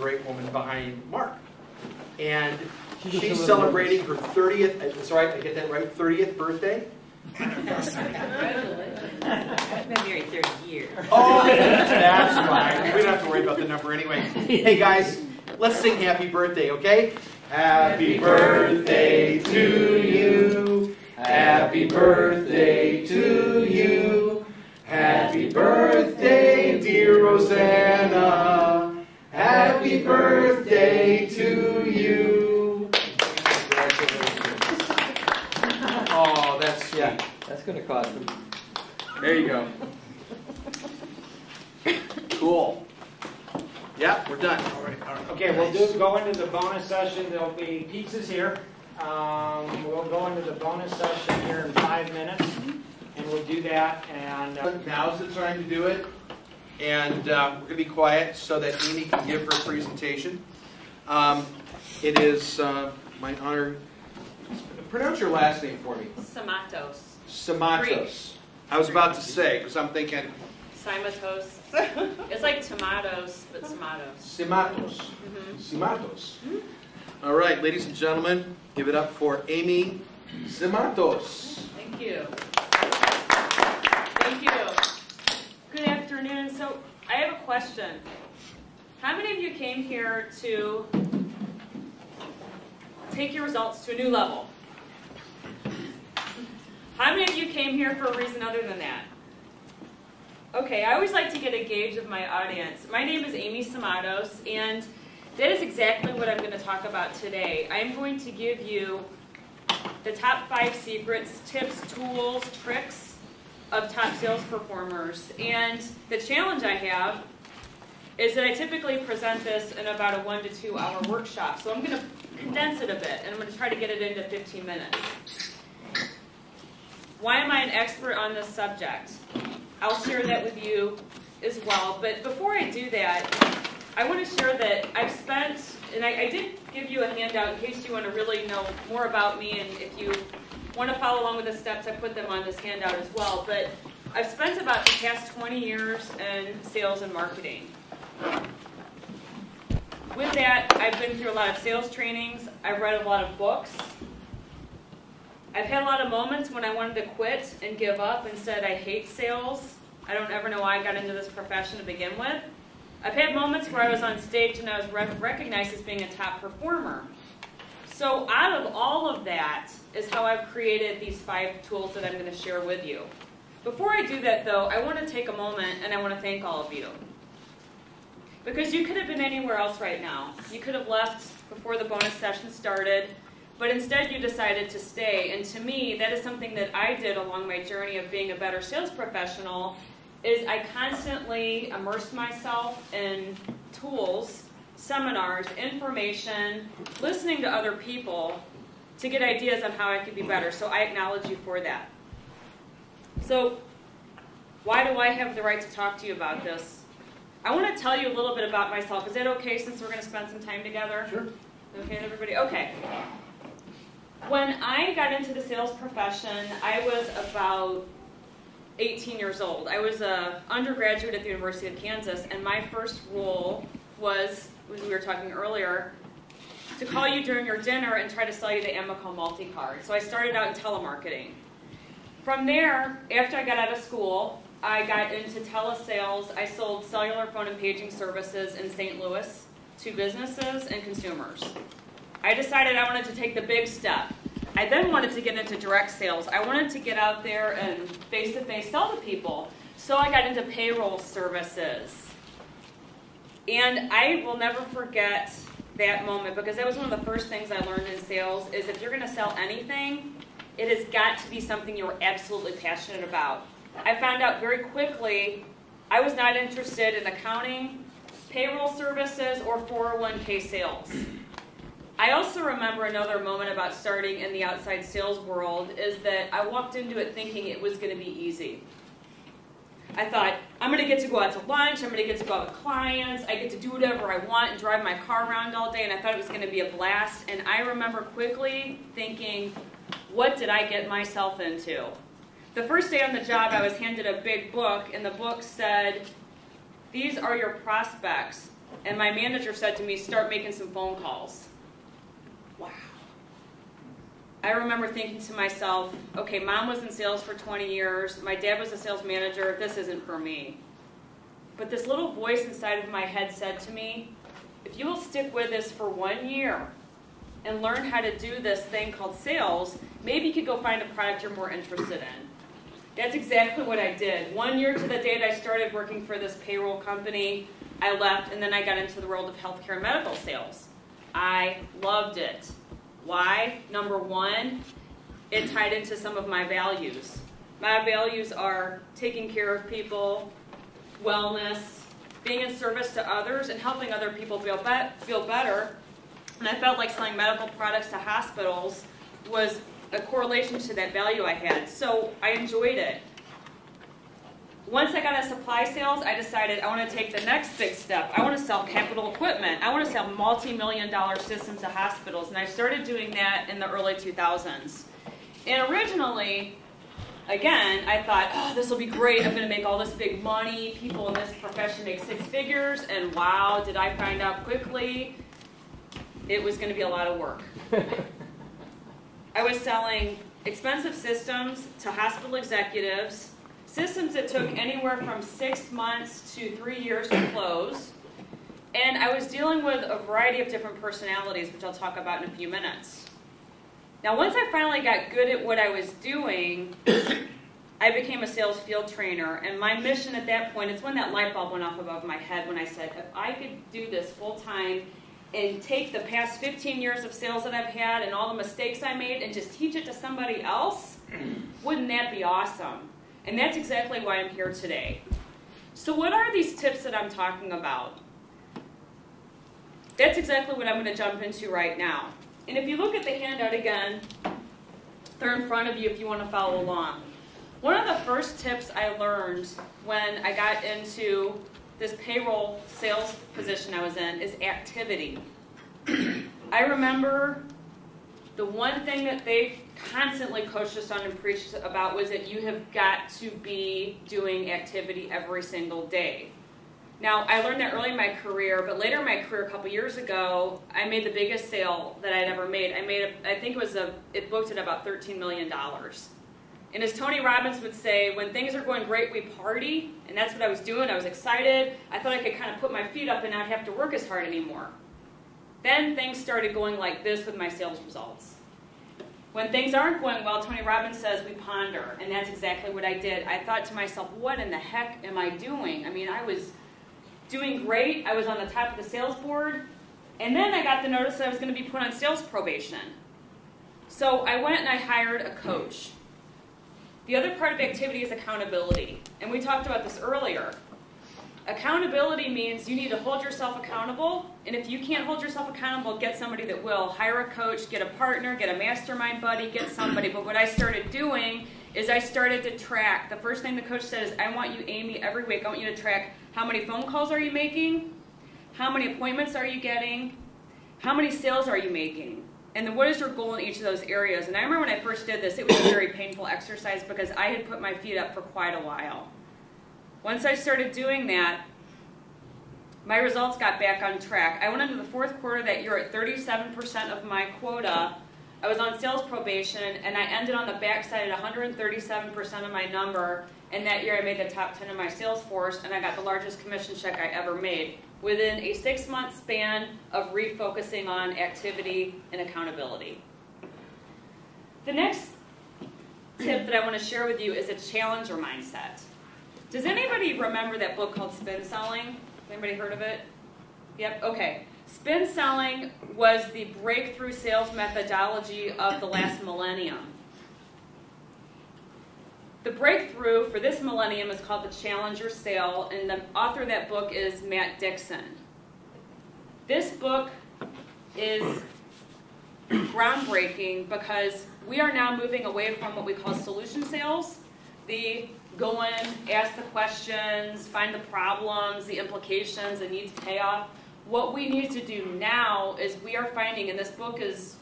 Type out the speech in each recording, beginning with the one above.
great woman behind Mark. And she's celebrating her 30th, that's right, I get that right, 30th birthday? Congratulations. I've been married 30 years. Oh, that's fine. We don't have to worry about the number anyway. Hey guys, let's sing happy birthday, okay? Happy birthday to you. Happy birthday to you. Happy birthday, dear Rosanna. Happy birthday to you. Oh, that's sweet. Yeah, that's going to cost them. There you go. Cool. Yeah, we're done. All right. Okay, we'll go into the bonus session. There'll be pizzas here. We'll go into the bonus session here in 5 minutes, and we'll do that. And now's the time to do it. And we're going to be quiet so that Amy can give her presentation. It is my honor. Pronounce your last name for me. Samatos. Samatos. I was about to say, because I'm thinking... Simatos. It's like tomatoes, but Samatos. Simatos. Simatos. All right, ladies and gentlemen, give it up for Amy Simatos. Thank you. Thank you. Good afternoon. So I have a question. How many of you came here to take your results to a new level? How many of you came here for a reason other than that? Okay, I always like to get a gauge of my audience. My name is Amy Samatos, and that is exactly what I'm going to talk about today. I'm going to give you the top 5 secrets, tips, tools, tricks of top sales performers. And the challenge I have is that I typically present this in about a 1 to 2 hour workshop. So I'm going to condense it a bit, and I'm going to try to get it into 15 minutes. Why am I an expert on this subject? I'll share that with you as well. But before I do that, I want to share that I've spent, and I did give you a handout in case you want to really know more about me, and if you want to follow along with the steps, I put them on this handout as well. But I've spent about the past 20 years in sales and marketing. With that, I've been through a lot of sales trainings. I've read a lot of books. I've had a lot of moments when I wanted to quit and give up and said I hate sales. I don't ever know why I got into this profession to begin with. I've had moments where I was on stage and I was recognized as being a top performer. So out of all of that is how I've created these 5 tools that I'm going to share with you. Before I do that though, I want to take a moment and I want to thank all of you. Because you could have been anywhere else right now. You could have left before the bonus session started. But instead you decided to stay, and to me, that is something that I did along my journey of being a better sales professional, is I constantly immersed myself in tools, seminars, information, listening to other people to get ideas on how I could be better. So I acknowledge you for that. So why do I have the right to talk to you about this? I want to tell you a little bit about myself. Is that okay since we're going to spend some time together? Sure. Okay, everybody? Okay. When I got into the sales profession, I was about 18 years old. I was an undergraduate at the University of Kansas, and my first role was, as we were talking earlier, to call you during your dinner and try to sell you the Amico multi-card. So I started out in telemarketing. From there, after I got out of school, I got into telesales. I sold cellular phone and paging services in St. Louis to businesses and consumers. I decided I wanted to take the big step. I then wanted to get into direct sales. I wanted to get out there and face-to-face sell to people. So I got into payroll services. And I will never forget that moment because that was one of the first things I learned in sales is if you're going to sell anything, it has got to be something you're absolutely passionate about. I found out very quickly I was not interested in accounting, payroll services, or 401k sales. I also remember another moment about starting in the outside sales world is that I walked into it thinking it was going to be easy. I thought, I'm going to get to go out to lunch, I'm going to get to go out with clients, I get to do whatever I want and drive my car around all day, and I thought it was going to be a blast. And I remember quickly thinking, what did I get myself into? The first day on the job, I was handed a big book, and the book said, these are your prospects. and my manager said to me, start making some phone calls. Wow. I remember thinking to myself, okay, Mom was in sales for 20 years, my dad was a sales manager, this isn't for me. But this little voice inside of my head said to me, if you will stick with this for 1 year and learn how to do this thing called sales, maybe you could go find a product you're more interested in. That's exactly what I did. 1 year to the date I started working for this payroll company, I left, and then I got into the world of healthcare and medical sales. I loved it. Why? Number one, it tied into some of my values. My values are taking care of people, wellness, being in service to others, and helping other people feel better. And I felt like selling medical products to hospitals was a correlation to that value I had. So I enjoyed it. Once I got into supply sales, I decided I want to take the next big step. I want to sell capital equipment. I want to sell multi-million-dollar systems to hospitals. And I started doing that in the early 2000s. And originally, again, I thought, oh, this will be great. I'm going to make all this big money. People in this profession make six figures. And wow, did I find out quickly it was going to be a lot of work. I was selling expensive systems to hospital executives, systems that took anywhere from 6 months to 3 years to close. And I was dealing with a variety of different personalities, which I'll talk about in a few minutes. Now, once I finally got good at what I was doing, I became a sales field trainer. And my mission at that point, it's when that light bulb went off above my head when I said, if I could do this full time and take the past 15 years of sales that I've had and all the mistakes I made and just teach it to somebody else, wouldn't that be awesome? And that's exactly why I'm here today. So what are these tips that I'm talking about? That's exactly what I'm going to jump into right now. And if you look at the handout again, they're in front of you if you want to follow along. One of the first tips I learned when I got into this payroll sales position I was in is activity. I remember the one thing that they constantly coached us on and preached about was that you have got to be doing activity every single day. Now, I learned that early in my career, but later in my career, a couple years ago, I made the biggest sale that I'd ever made. I think it booked at about $13 million. And as Tony Robbins would say, when things are going great, we party. And that's what I was doing. I was excited. I thought I could kind of put my feet up and not have to work as hard anymore. Then things started going like this with my sales results. When things aren't going well, Tony Robbins says we ponder. And that's exactly what I did. I thought to myself, what in the heck am I doing? I mean, I was doing great. I was on the top of the sales board. And then I got the notice that I was going to be put on sales probation. So I went and I hired a coach. The other part of activity is accountability. And we talked about this earlier. Accountability means you need to hold yourself accountable. And if you can't hold yourself accountable, get somebody that will. Hire a coach, get a partner, get a mastermind buddy, get somebody. But what I started doing is I started to track. The first thing the coach said is, I want you, Amy, every week, I want you to track how many phone calls are you making, how many appointments are you getting, how many sales are you making, and then what is your goal in each of those areas. And I remember when I first did this, it was a very painful exercise because I had put my feet up for quite a while. Once I started doing that, my results got back on track. I went into the fourth quarter that year at 37% of my quota. I was on sales probation, and I ended on the backside at 137% of my number. And that year I made the top 10 of my sales force, and I got the largest commission check I ever made within a 6-month span of refocusing on activity and accountability. The next tip that I want to share with you is a challenger mindset. Does anybody remember that book called Spin Selling? Anybody heard of it? Yep, okay. Spin selling was the breakthrough sales methodology of the last millennium. The breakthrough for this millennium is called the Challenger Sale, and the author of that book is Matt Dixon. This book is groundbreaking because we are now moving away from what we call solution sales, the go in, ask the questions, find the problems, the implications, the needs payoff. What we need to do now is we are finding, and this book is,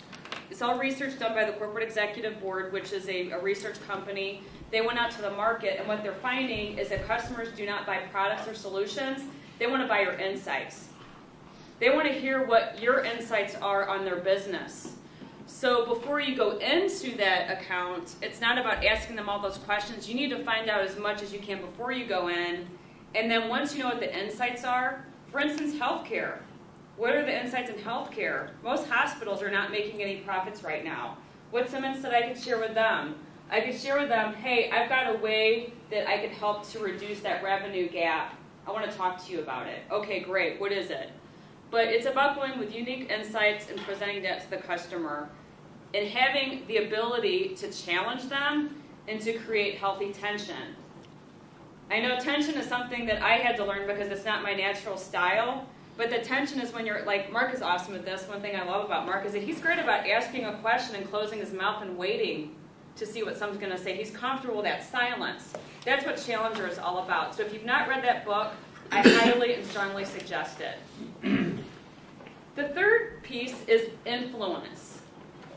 it's all research done by the Corporate Executive Board, which is a research company. They went out to the market, and what they're finding is that customers do not buy products or solutions. They want to buy your insights. They want to hear what your insights are on their business. So before you go into that account, it's not about asking them all those questions. You need to find out as much as you can before you go in. And then once you know what the insights are, for instance, healthcare. What are the insights in healthcare? Most hospitals are not making any profits right now. What's some insight I could share with them? I could share with them, hey, I've got a way that I could help to reduce that revenue gap. I want to talk to you about it. Okay, great. What is it? But it's about going with unique insights and presenting that to the customer and having the ability to challenge them and to create healthy tension. I know tension is something that I had to learn because it's not my natural style, but the tension is when you're, like, Mark is awesome at this. One thing I love about Mark is that he's great about asking a question and closing his mouth and waiting to see what someone's going to say. He's comfortable with that silence. That's what Challenger is all about. So if you've not read that book, I highly and strongly suggest it. The third piece is influence.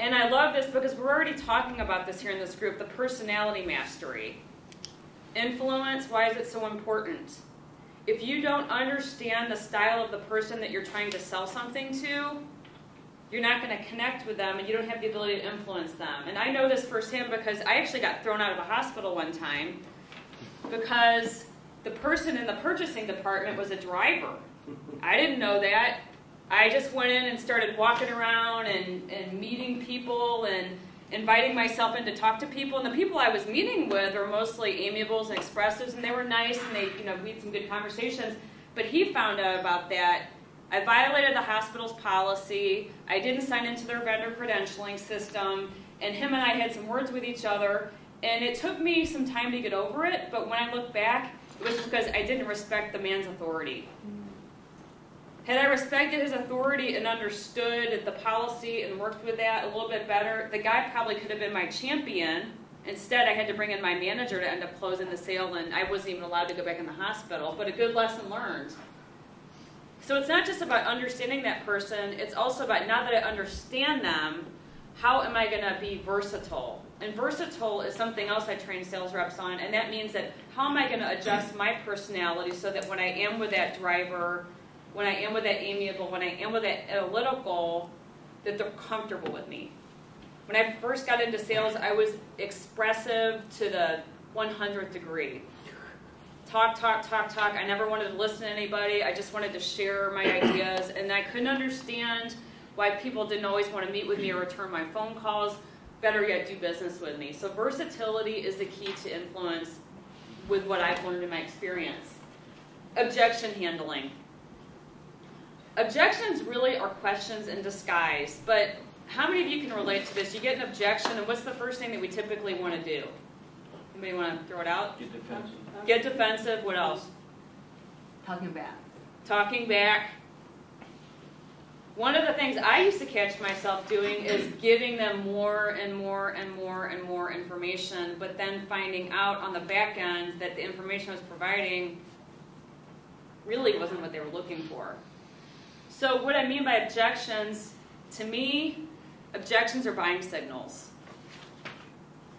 And I love this because we're already talking about this here in this group, the personality mastery. Influence, why is it so important? If you don't understand the style of the person that you're trying to sell something to, you're not going to connect with them and you don't have the ability to influence them. And I know this firsthand because I actually got thrown out of a hospital one time because the person in the purchasing department was a driver. I didn't know that. I just went in and started walking around and meeting people and inviting myself in to talk to people. And the people I was meeting with were mostly amiables and expressives, and they were nice, and they, we had some good conversations. But he found out about that. I violated the hospital's policy. I didn't sign into their vendor credentialing system. And him and I had some words with each other. And it took me some time to get over it. But when I look back, it was because I didn't respect the man's authority. Had I respected his authority and understood the policy and worked with that a little bit better, the guy probably could have been my champion. Instead, I had to bring in my manager to end up closing the sale, and I wasn't even allowed to go back in the hospital. But a good lesson learned. So it's not just about understanding that person. It's also about, now that I understand them, how am I going to be versatile? And versatile is something else I train sales reps on, and that means that how am I going to adjust my personality so that when I am with that driver, when I am with that amiable, when I am with that analytical, that they're comfortable with me. When I first got into sales, I was expressive to the 100th degree. Talk, talk, talk, talk. I never wanted to listen to anybody. I just wanted to share my ideas, and I couldn't understand why people didn't always want to meet with me or return my phone calls, better yet, do business with me. So versatility is the key to influence with what I've learned in my experience. Objection handling. Objections really are questions in disguise, but how many of you can relate to this? You get an objection, and what's the first thing that we typically want to do? Anybody want to throw it out? Get defensive. Get defensive. What else? Talking back. Talking back. One of the things I used to catch myself doing is giving them more and more and more and more information, but then finding out on the back end that the information I was providing really wasn't what they were looking for. So what I mean by objections, to me, objections are buying signals.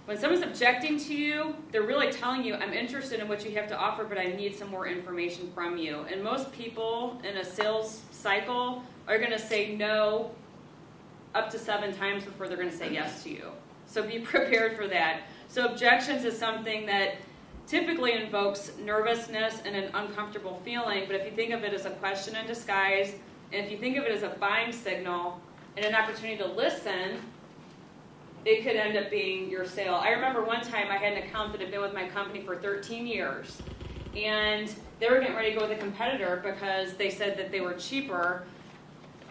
When someone's objecting to you, they're really telling you, I'm interested in what you have to offer, but I need some more information from you. And most people in a sales cycle are going to say no up to 7 times before they're going to say yes to you. So be prepared for that. So objections is something that typically invokes nervousness and an uncomfortable feeling, but if you think of it as a question in disguise, and if you think of it as a buying signal and an opportunity to listen, it could end up being your sale. I remember one time I had an account that had been with my company for 13 years, and they were getting ready to go with a competitor because they said that they were cheaper.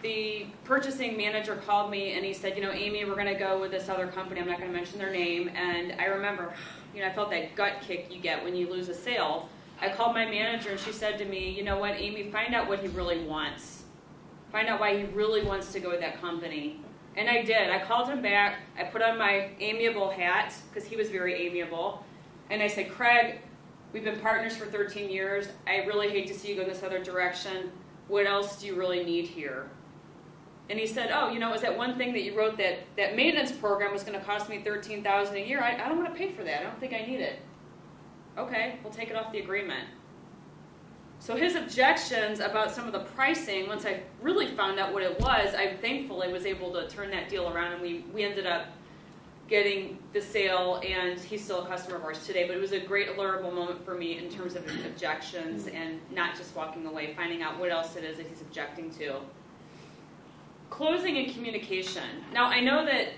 The purchasing manager called me and he said, Amy, we're going to go with this other company. I'm not going to mention their name. And I remember, I felt that gut kick you get when you lose a sale. I called my manager and she said to me, you know what, Amy, find out what he really wants. Find out why he really wants to go with that company. And I did. I called him back. I put on my amiable hat, because he was very amiable. And I said, Craig, we've been partners for 13 years. I really hate to see you go this other direction. What else do you really need here? And he said, oh, it was that one thing that you wrote that maintenance program was going to cost me $13,000 a year. I don't want to pay for that. I don't think I need it. Okay, we'll take it off the agreement. So his objections about some of the pricing, once I really found out what it was, I thankfully was able to turn that deal around, and we ended up getting the sale, and he's still a customer of ours today. But it was a great learnable moment for me in terms of objections and not just walking away, finding out what else it is that he's objecting to. Closing and communication. Now, I know that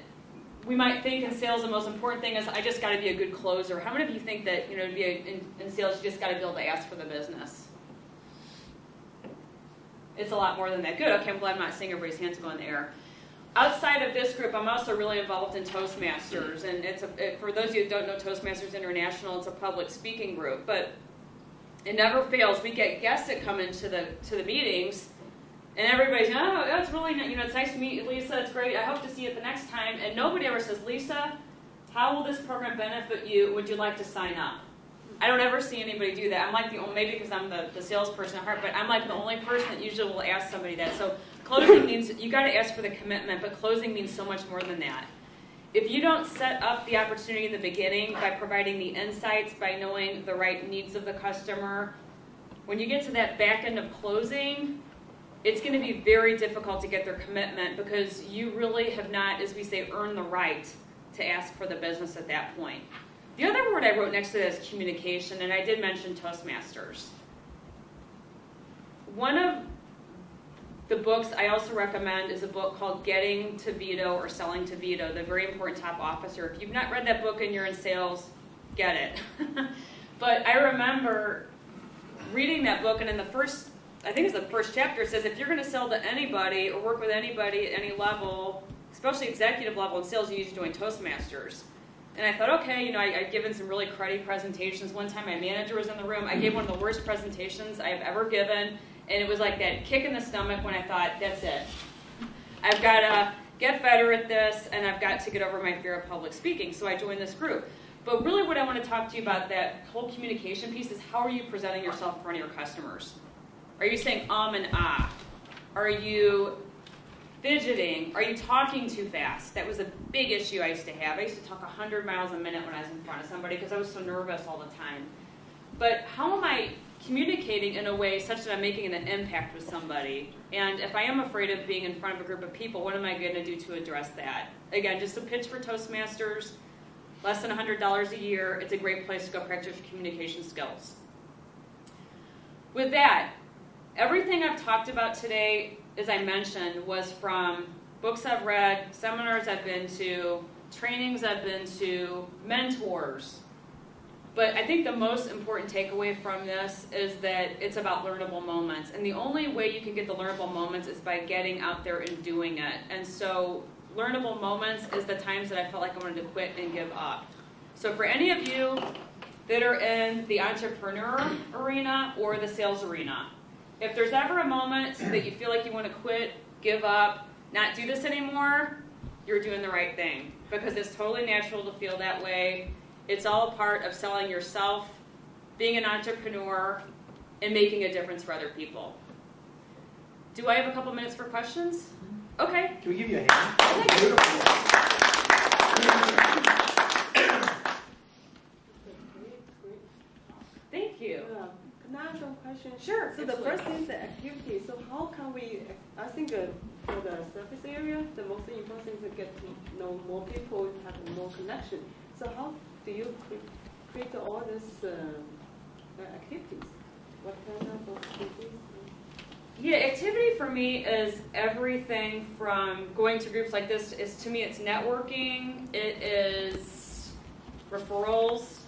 we might think in sales the most important thing is I just got to be a good closer. How many of you think that, to be in sales, you just got to be able to ask for the business? It's a lot more than that. Good. Okay, I'm glad I'm not seeing everybody's hands go in the air. Outside of this group, I'm also really involved in Toastmasters, and for those of you who don't know Toastmasters International, it's a public speaking group. But it never fails. We get guests that come into the meetings, and everybody's, oh, that's really nice. It's nice to meet you, Lisa. It's great. I hope to see you the next time. And nobody ever says, Lisa, how will this program benefit you? Would you like to sign up? I don't ever see anybody do that. I'm like the only, maybe because I'm the salesperson at heart, but I'm like the only person that usually will ask somebody that. So closing means you got to ask for the commitment, but closing means so much more than that. If you don't set up the opportunity in the beginning by providing the insights, by knowing the right needs of the customer, when you get to that back end of closing, it's going to be very difficult to get their commitment because you really have not, as we say, earned the right to ask for the business at that point. The other word I wrote next to that is communication, and I did mention Toastmasters. One of the books I also recommend is a book called Getting to Veto or Selling to Veto, The Very Important Top Officer. If you've not read that book and you're in sales, get it. But I remember reading that book, and in the first, I think it's the first chapter, it says if you're going to sell to anybody or work with anybody at any level, especially executive level in sales, you need to join Toastmasters. And I thought, okay, I'd given some really cruddy presentations. One time my manager was in the room. I gave one of the worst presentations I have ever given. And it was like that kick in the stomach when I thought, that's it. I've got to get better at this, and I've got to get over my fear of public speaking. So I joined this group. But really what I want to talk to you about, that whole communication piece, is how are you presenting yourself in front of your customers? Are you saying and ah? Are you fidgeting? Are you talking too fast? That was a big issue I used to have. I used to talk 100 miles a minute when I was in front of somebody because I was so nervous all the time. But how am I communicating in a way such that I'm making an impact with somebody? And if I am afraid of being in front of a group of people, what am I going to do to address that? Again, just a pitch for Toastmasters, less than $100 a year. It's a great place to go practice your communication skills. With that, everything I've talked about today, as I mentioned, was from books I've read, seminars I've been to, trainings I've been to, mentors. But I think the most important takeaway from this is that it's about learnable moments. And the only way you can get the learnable moments is by getting out there and doing it. And so learnable moments is the times that I felt like I wanted to quit and give up. So for any of you that are in the entrepreneur arena or the sales arena, if there's ever a moment that you feel like you want to quit, give up, not do this anymore, you're doing the right thing. Because it's totally natural to feel that way. It's all a part of selling yourself, being an entrepreneur, and making a difference for other people. Do I have a couple minutes for questions? Okay. Can we give you a hand? Thank you. Can I ask some questions? Sure. So the first thing is the activity. So how can we, I think for the service area, the most important thing is to get to know more people, have more connection. So how do you create all these activities? What kind of activities? Yeah, activity for me is everything from going to groups like this. To me, it's networking. It is referrals.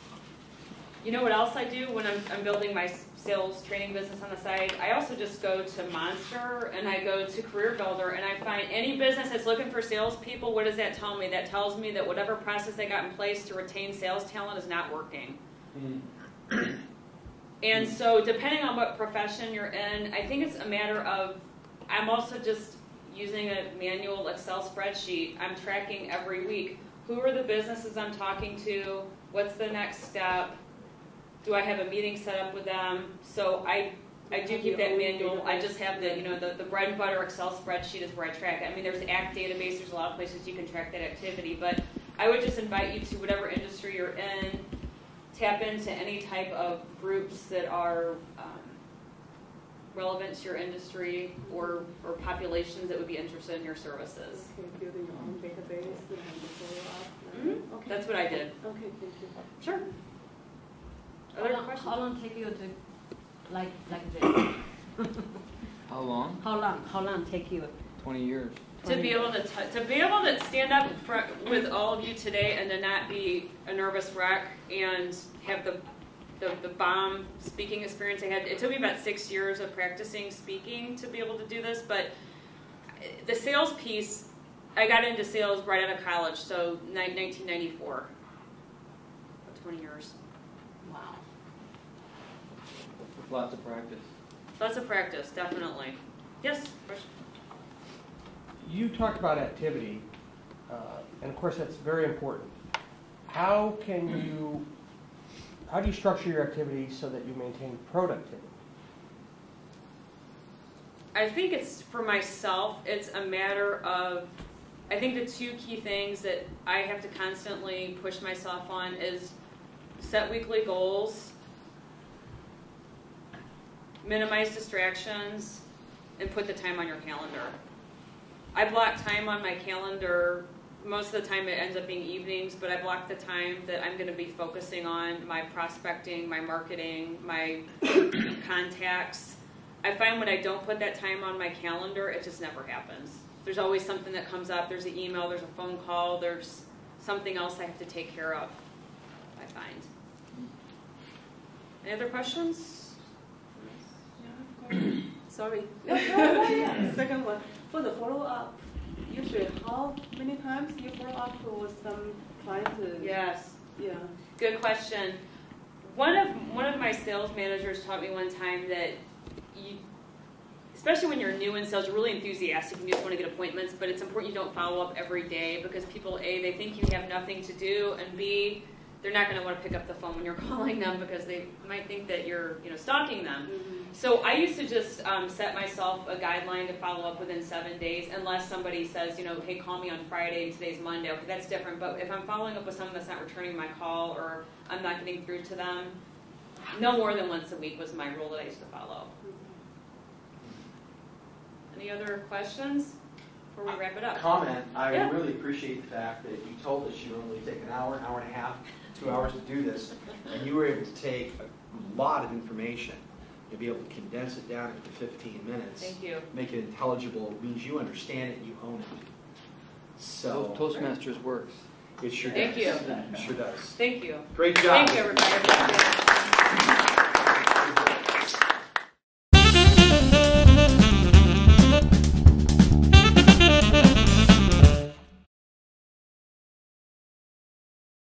You know what else I do when I'm building my sales training business on the side? I also just go to Monster and I go to Career Builder and I find any business that's looking for salespeople. What does that tell me? That tells me that whatever process they got in place to retain sales talent is not working. And so depending on what profession you're in, I think it's a matter of, I'm also just using a manual Excel spreadsheet. I'm tracking every week. Who are the businesses I'm talking to? What's the next step? Do I have a meeting set up with them? So I do keep that manual. I just have the bread and butter Excel spreadsheet is where I track it. I mean, there's the ACT database. There's a lot of places you can track that activity. But I would just invite you to whatever industry you're in, tap into any type of groups that are relevant to your industry or populations that would be interested in your services. Okay, building your own database and the follow-up. Mm-hmm. Okay. That's what I did. Okay, thank you. Sure. Other questions? How long take you to like this? How long? How long take you? 20 years. To be able to stand up with all of you today and to not be a nervous wreck and have the bomb speaking experience I had. It took me about 6 years of practicing speaking to be able to do this, but the sales piece, I got into sales right out of college, so 1994. About 20 years. Wow. Lots of practice. Lots of practice, definitely. Yes, question? You talked about activity, and of course that's very important. How do you structure your activities so that you maintain productivity? I think it's, for myself, it's a matter of, I think the two key things that I have to constantly push myself on is set weekly goals, minimize distractions, and put the time on your calendar. I block time on my calendar. Most of the time it ends up being evenings, but I block the time that I'm going to be focusing on my prospecting, my marketing, my contacts. I find when I don't put that time on my calendar, it just never happens. There's always something that comes up. There's an email, there's a phone call, there's something else I have to take care of, I find. Any other questions? Sorry. Second one. For the follow-up, usually how many times you follow up with some clients? Yes. Yeah. Good question. One of my sales managers taught me one time that especially when you're new in sales, you're really enthusiastic and you just want to get appointments, but it's important you don't follow up every day because people, A, they think you have nothing to do, and B, they're not going to want to pick up the phone when you're calling them because they might think that you're stalking them. Mm-hmm. So I used to just set myself a guideline to follow up within 7 days unless somebody says, hey, call me on Friday and today's Monday. Okay, that's different. But if I'm following up with someone that's not returning my call or I'm not getting through to them, no more than once a week was my rule that I used to follow. Any other questions before we wrap it up? Comment. I Yeah. really appreciate the fact that you told us you normally take an hour and a half, 2 hours to do this, and you were able to take a lot of information and be able to condense it down into 15 minutes. Thank you. Make it intelligible. It means you understand it and you own it. So Toastmasters works. it sure Thank does. you. It sure does. Thank you. Great job. Thank you, everybody.